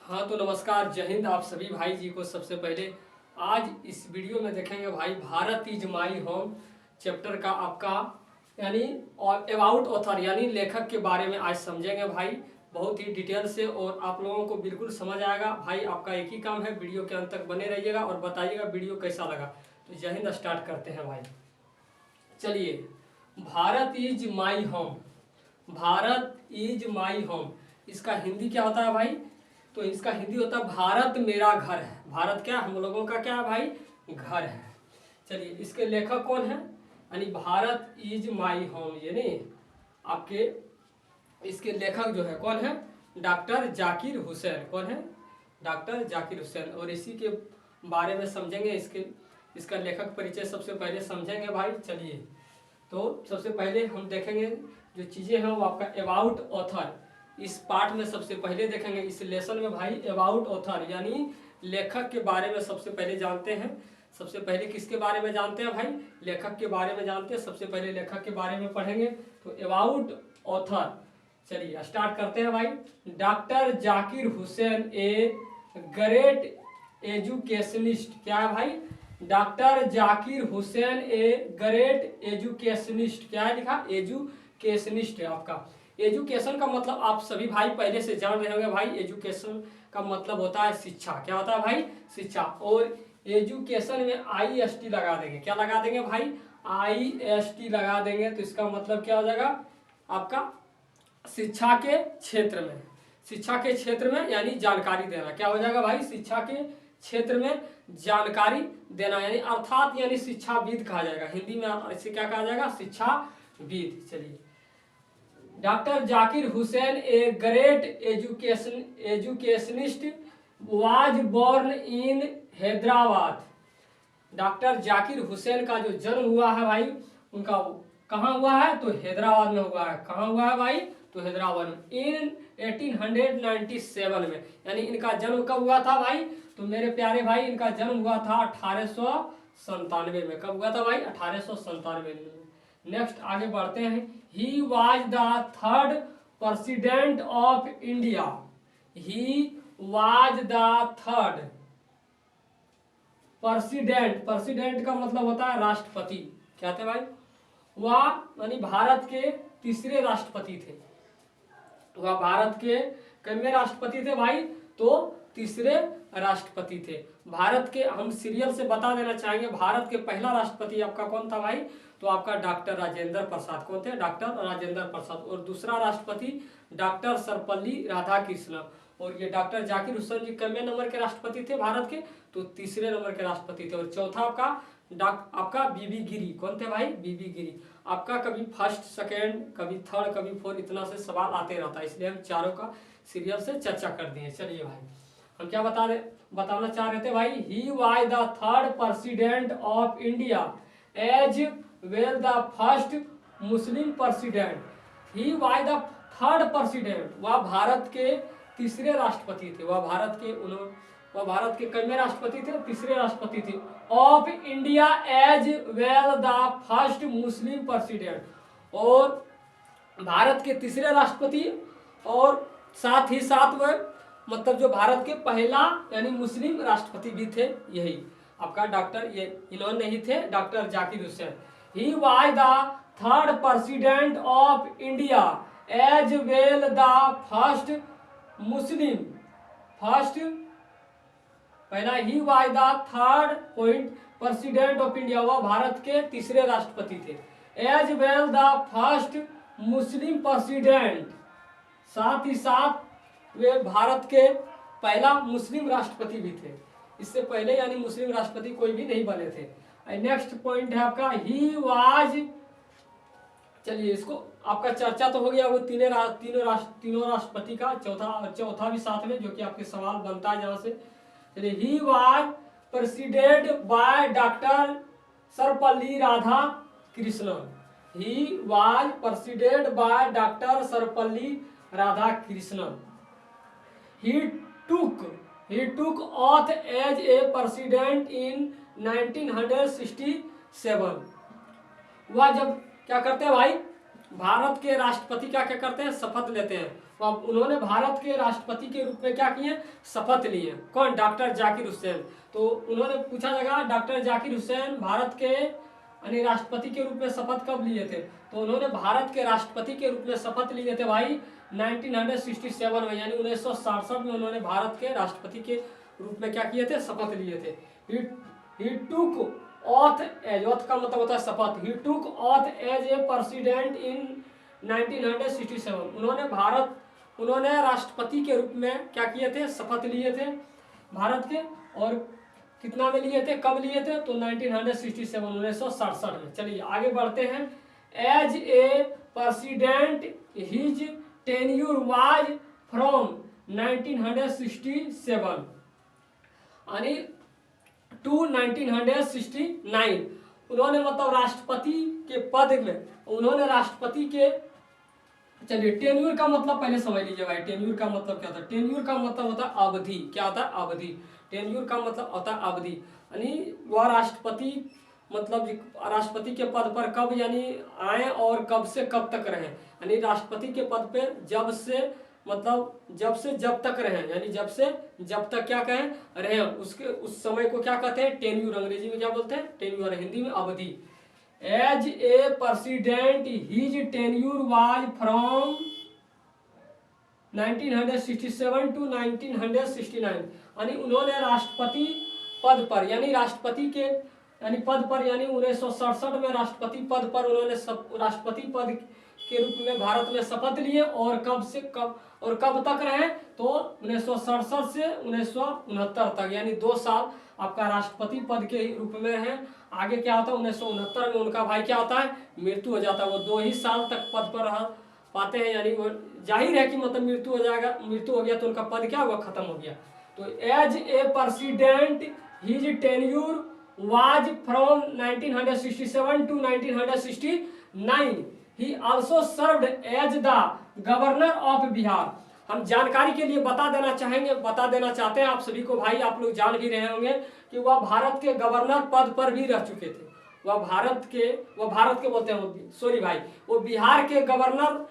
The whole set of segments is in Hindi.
हाँ तो नमस्कार, जय हिंद आप सभी भाई जी को। सबसे पहले आज इस वीडियो में देखेंगे भाई Bharat is my home chapter का आपका यानी और अबाउट ऑथर यानी लेखक के बारे में आज समझेंगे भाई बहुत ही डिटेल से, और आप लोगों को बिल्कुल समझ आएगा भाई। आपका एक ही काम है, वीडियो के अंत तक बने रहिएगा और बताइएगा वीडियो कैसा लगा। तो जय हिंद, स्टार्ट करते हैं भाई। चलिए, Bharat is my home, Bharat is my home, इसका हिंदी क्या होता है भाई? तो इसका हिंदी होता है भारत मेरा घर है। भारत क्या हम लोगों का क्या है भाई? घर है। चलिए, इसके लेखक कौन है? यानी भारत इज माई होम, ये नहीं आपके इसके लेखक जो है कौन है? डॉक्टर जाकिर हुसैन। कौन है? डॉक्टर जाकिर हुसैन। और इसी के बारे में समझेंगे, इसका लेखक परिचय सबसे पहले समझेंगे भाई। चलिए, तो सबसे पहले हम देखेंगे जो चीज़ें हैं वो आपका अबाउट ऑथर, इस पार्ट में सबसे पहले देखेंगे। इस लेसन में भाई अबाउट ऑथर यानी लेखक के बारे में सबसे पहले जानते हैं। सबसे पहले किसके बारे में जानते हैं भाई? लेखक के बारे में जानते हैं। सबसे पहले लेखक के बारे में पढ़ेंगे, तो अबाउट ऑथर। चलिए स्टार्ट करते हैं भाई। Doctor Zakir Hussain a great educationist. क्या है भाई? Doctor Zakir Hussain a great educationist. क्या है लिखा? एजुकेशनिस्ट है आपका। एजुकेशन का मतलब आप सभी भाई पहले से जान रहे होंगे भाई। एजुकेशन का मतलब होता है शिक्षा। क्या होता है भाई? शिक्षा। और एजुकेशन में IST लगा देंगे। क्या लगा देंगे भाई? IST लगा देंगे, तो इसका मतलब क्या हो जाएगा आपका? शिक्षा के क्षेत्र में। शिक्षा के क्षेत्र में यानी जानकारी देना। क्या हो जाएगा भाई? शिक्षा के क्षेत्र में जानकारी देना, यानी अर्थात यानी शिक्षाविद कहा जाएगा। हिंदी में इसे क्या कहा जाएगा? शिक्षाविद। चलिए, doctor Zakir Hussain a great educationist was born in Hyderabad. Doctor Zakir Hussain का जो जन्म हुआ है भाई, उनका कहाँ हुआ है? तो हैदराबाद में हुआ है। कहाँ हुआ है भाई? तो हैदराबाद में इन 1897 में। यानी इनका जन्म कब हुआ था भाई? तो मेरे प्यारे भाई, इनका जन्म हुआ था 1897 में। कब हुआ था भाई? 1897 में। नेक्स्ट आगे बढ़ते हैं। He was the third president of India. He was the third president. President का मतलब होता है राष्ट्रपति। क्या थे भाई? वह यानी भारत के तीसरे राष्ट्रपति थे। वह भारत के कितने राष्ट्रपति थे भाई? तो तीसरे राष्ट्रपति थे भारत के। हम सीरियल से बता देना चाहेंगे, भारत के पहला राष्ट्रपति आपका कौन था भाई? तो आपका डॉक्टर राजेंद्र प्रसाद। कौन थे? डॉक्टर राजेंद्र प्रसाद। और दूसरा राष्ट्रपति डॉक्टर सर्वपल्ली राधाकृष्णन। और ये डॉक्टर जाकिर हुसैन जी कितने नंबर के राष्ट्रपति थे भारत के? तो तीसरे नंबर के राष्ट्रपति थे। और चौथा आपका बीबी गिरी। कौन थे भाई? बीबी गिरी। आपका कभी फर्स्ट, सेकेंड, कभी थर्ड, कभी फोर्थ, इतना से सवाल आते रहता है, इसलिए हम चारों का सीरियल से चर्चा कर दिए। चलिए भाई, हम क्या बताना चाह रहे थे भाई? He was the third president of India as well the first Muslim president. He was the third president, वह भारत के तीसरे राष्ट्रपति थे। वह भारत के कितने राष्ट्रपति थे? तीसरे राष्ट्रपति थे। Of India as well the first Muslim president. और भारत के तीसरे राष्ट्रपति और साथ ही साथ वह मतलब जो भारत के पहला यानी मुस्लिम राष्ट्रपति भी थे। यही आपका डॉक्टर, ये इन्होंने ही थे, doctor Zakir Hussain. He was the third president of India as well the first Muslim पहला। He was the third point president of India, वह भारत के तीसरे राष्ट्रपति थे। As well the first Muslim president, साथ ही साथ वे भारत के पहला मुस्लिम राष्ट्रपति भी थे। इससे पहले यानी मुस्लिम राष्ट्रपति कोई भी नहीं बने थे। नेक्स्ट पॉइंट है आपका ही वाज। चलिए, इसको आपका चर्चा तो हो गया वो तीनों राष्ट्रपति का। चौथा भी साथ में, जो कि आपके सवाल बनता है जहां से। चलिए, he was president by doctor Sarvepalli Radhakrishnan. He was president by doctor Sarvepalli Radhakrishnan. He took oath as a president in 1967। वह जब क्या करते हैं भाई? भारत के राष्ट्रपति क्या क्या करते हैं, शपथ लेते हैं। तो अब उन्होंने भारत के राष्ट्रपति के रूप में क्या किए, शपथ लिए। कौन, डॉक्टर जाकिर हुसैन। तो उन्होंने पूछा जाएगा डॉक्टर जाकिर हुसैन भारत के यानी राष्ट्रपति के रूप में शपथ कब लिए थे। तो उन्होंने भारत के राष्ट्रपति के रूप में शपथ लिए थे भाई 1967 में, यानी 1967 में उन्होंने भारत के राष्ट्रपति के रूप में क्या किए थे, शपथ लिए थे। ही टुक ऑथ एज, ऑथ का मतलब होता है शपथ। ही टुक auth as a president in 1967। उन्होंने राष्ट्रपति के रूप में क्या किए थे, शपथ लिए थे भारत के। और कितना में लिए थे, कब लिए थे, तो 1967 1967 में। चलिए आगे बढ़ते हैं। As a president his tenure was from 1967 यानी टू 1969। उन्होंने मतलब राष्ट्रपति के पद में उन्होंने राष्ट्रपति के, चलिए टेन्यूर का मतलब पहले समझ लीजिए भाई। टेन्यूर का मतलब क्या होता है, टेन्यूर का मतलब होता है अवधि। क्या होता है, अवधि। टेन्यूर का मतलब होता है अवधि, यानी वह राष्ट्रपति मतलब राष्ट्रपति के पद पर कब यानी आए और कब से कब तक रहे। यानी राष्ट्रपति के पद पे जब से मतलब जब से जब तक रहे, यानी जब से जब तक क्या कहें, रहे, उसके उस समय को क्या कहते हैं, टेन्यूर। अंग्रेजी में क्या बोलते हैं, टेन्यूर। हिंदी में अवधि। As a president his tenure was from 1967 to 1969। यानी उन्होंने राष्ट्रपति पद पर यानी राष्ट्रपति के यानी पद पर यानी 1967 में राष्ट्रपति पद पर उन्होंने राष्ट्रपति पद के रूप में भारत में शपथ लिए। और कब से कब और कब तक रहे, तो 1967 से 1969 तक, यानी 2 साल आपका राष्ट्रपति पद के रूप में रहे। आगे क्या होता है, 1969 में उनका भाई क्या होता है, मृत्यु हो जाता है। वो 2 ही साल तक पद पर रह पाते हैं, यानी वो जाहिर है कि मतलब मृत्यु हो जाएगा, मृत्यु हो गया तो उनका पद क्या हुआ, खत्म हो गया। तो as a president his tenure was from 1967 to 1969। He also served as the governor of Bihar. हम जानकारी के लिए बता देना चाहते हैं आप सभी को भाई, आप लोग जान भी रहे होंगे कि वह भारत के गवर्नर पद पर भी रह चुके थे। वह भारत के बोलते हैं, सॉरी भाई, वो बिहार के गवर्नर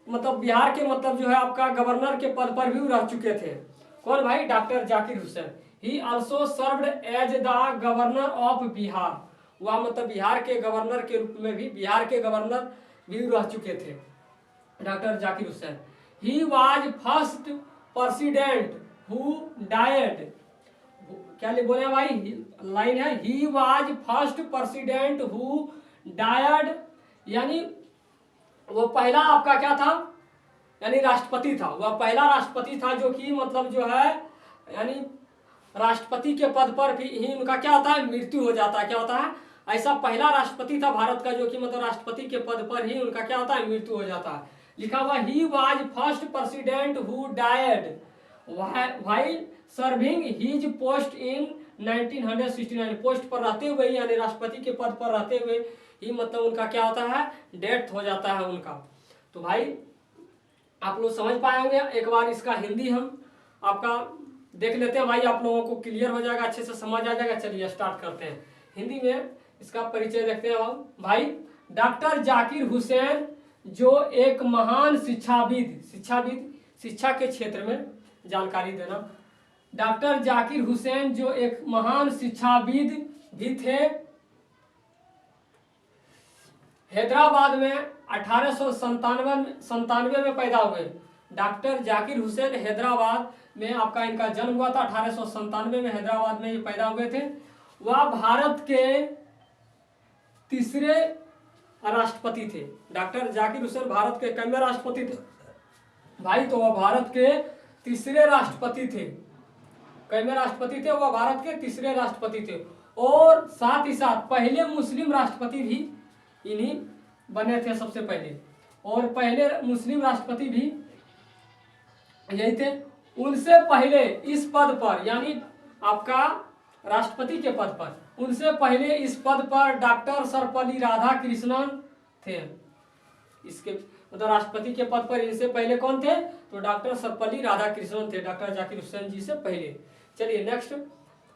बिहार के जो है आपका गवर्नर के पद पर भी रह चुके थे। कौन भाई, doctor Zakir Hussain. He also served as the governor of Bihar. वह बिहार के गवर्नर के रूप में भी रह चुके थे doctor Zakir Hussain. He was first president who died, क्या बोले भाई, लाइन है, he was first president who died, यानी वो पहला आपका क्या था, यानी राष्ट्रपति था। वह पहला राष्ट्रपति था जो कि जो है यानी राष्ट्रपति के पद पर भी ही उनका क्या होता है, मृत्यु हो जाता है। क्या होता है, ऐसा पहला राष्ट्रपति था भारत का जो कि राष्ट्रपति के पद पर ही उनका क्या होता है, मृत्यु हो जाता है। लिखा हुआ he was first president who died while serving his post in 1969। Post पर रहते हुए यानी राष्ट्रपति के पद पर रहते हुए ही उनका क्या होता है, डेथ हो जाता है उनका। तो भाई आप लोग समझ पाएंगे। एक बार इसका हिंदी हम आपका देख लेते हैं भाई, आप लोगों को क्लियर हो जाएगा, अच्छे से समझ आ जाएगा। चलिए स्टार्ट करते हैं। हिंदी में इसका परिचय देखते हैं भाई। डॉक्टर जाकिर हुसैन जो एक महान शिक्षा के क्षेत्र में जानकारी देना। डॉक्टर जाकिर हुसैन जो एक महान शिक्षाविद भी थे। हैदराबाद में 1897 में पैदा हुए। डॉक्टर जाकिर हुसैन हैदराबाद में आपका इनका जन्म हुआ था। 1897 में हैदराबाद में ये पैदा हुए थे। वह भारत के तीसरे राष्ट्रपति थे। डॉक्टर जाकिर हुसैन भारत के कितने राष्ट्रपति थे भाई, तो वह भारत के तीसरे राष्ट्रपति थे। कितने राष्ट्रपति थे, वह भारत के तीसरे राष्ट्रपति थे। और साथ ही साथ पहले मुस्लिम राष्ट्रपति भी इन्हीं बने थे सबसे पहले। और पहले मुस्लिम राष्ट्रपति भी यही थे। उनसे पहले इस पद पर यानी आपका राष्ट्रपति के पद पर, उनसे पहले इस पद पर डॉक्टर सर्वपल्ली राधाकृष्णन थे। इसके राष्ट्रपति के पद पर इनसे पहले कौन थे, तो डॉक्टर सर्वपल्ली राधाकृष्णन थे, डॉक्टर जाकिर हुसैन जी से पहले। चलिए नेक्स्ट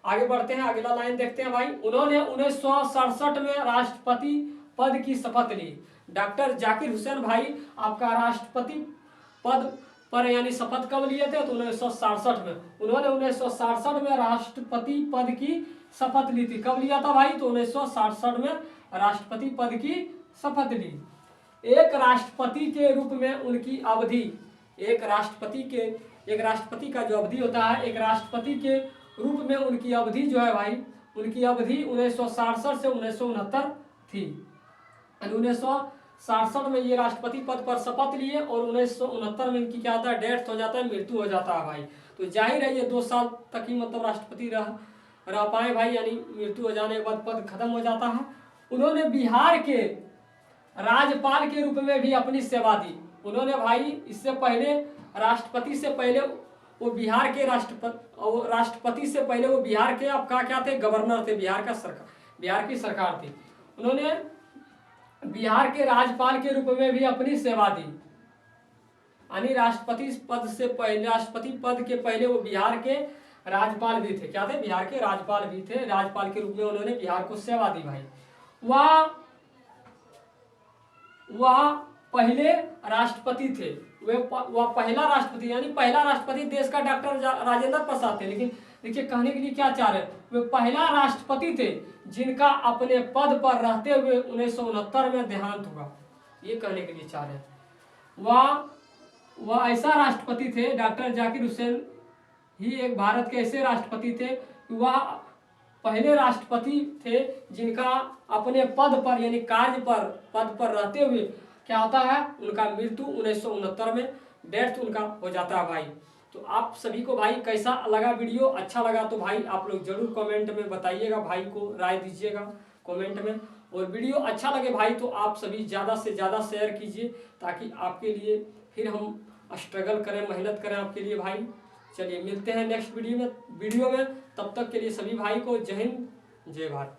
आगे बढ़ते हैं, अगला लाइन देखते हैं भाई। उन्होंने 1967 में राष्ट्रपति पद की शपथ ली। डॉक्टर जाकिर हुसैन भाई आपका राष्ट्रपति पद पर यानी शपथ कब लिए थे? तो 1967 में। उन्होंने 1967 में राष्ट्रपति पद की शपथ ली थी। कब लिया था भाई? तो 1967 में राष्ट्रपति पद की शपथ ली। एक राष्ट्रपति के रूप में उनकी अवधि, एक राष्ट्रपति का जो अवधि होता है, एक राष्ट्रपति के रूप में उनकी अवधि जो है भाई, उनकी अवधि 1967 से 1969 थी। 1967 में ये राष्ट्रपति पद पर शपथ लिए और 1969 में इनकी क्या होता है? डेथ हो जाता है, मृत्यु हो जाता है भाई। तो जाहिर है ये 2 साल तक ही मतलब राष्ट्रपति रह पाए भाई, यानी मृत्यु हो जाने के बाद पद खत्म हो जाता है। उन्होंने बिहार के राज्यपाल के रूप में भी अपनी सेवा दी। उन्होंने भाई इससे पहले राष्ट्रपति से पहले वो बिहार के राष्ट्रपति से पहले वो बिहार के आपका क्या थे? गवर्नर थे, बिहार की सरकार थी। उन्होंने बिहार के राज्यपाल के रूप में भी अपनी सेवा दी, यानी राष्ट्रपति पद के पहले वो बिहार के राज्यपाल भी थे। क्या थे? बिहार के राज्यपाल भी थे। राज्यपाल के रूप में उन्होंने बिहार को सेवा दी भाई। वह पहले राष्ट्रपति थे। वह पहला राष्ट्रपति, यानी पहला राष्ट्रपति देश का डॉक्टर राजेंद्र प्रसाद थे। लेकिन देखिए कहने के लिए क्या चाह रहे हैं, वे पहला राष्ट्रपति थे जिनका अपने पद पर रहते हुए 1969 में देहांत हुआ। ये कहने के लिए चाह रहे हैं। वह ऐसा राष्ट्रपति थे, डॉक्टर जाकिर हुसैन ही एक भारत के ऐसे राष्ट्रपति थे, वह पहले राष्ट्रपति थे जिनका अपने पद पर यानी पद पर रहते हुए क्या होता है? उनका मृत्यु 1969 में डेथ उनका हो जाता है भाई। तो आप सभी को भाई कैसा लगा वीडियो? अच्छा लगा तो भाई आप लोग जरूर कमेंट में बताइएगा, भाई को राय दीजिएगा कमेंट में। और वीडियो अच्छा लगे भाई तो आप सभी ज़्यादा से ज़्यादा शेयर कीजिए, ताकि आपके लिए फिर हम स्ट्रगल करें, मेहनत करें आपके लिए भाई। चलिए मिलते हैं नेक्स्ट वीडियो में। तब तक के लिए सभी भाई को जय हिंद, जय भारत।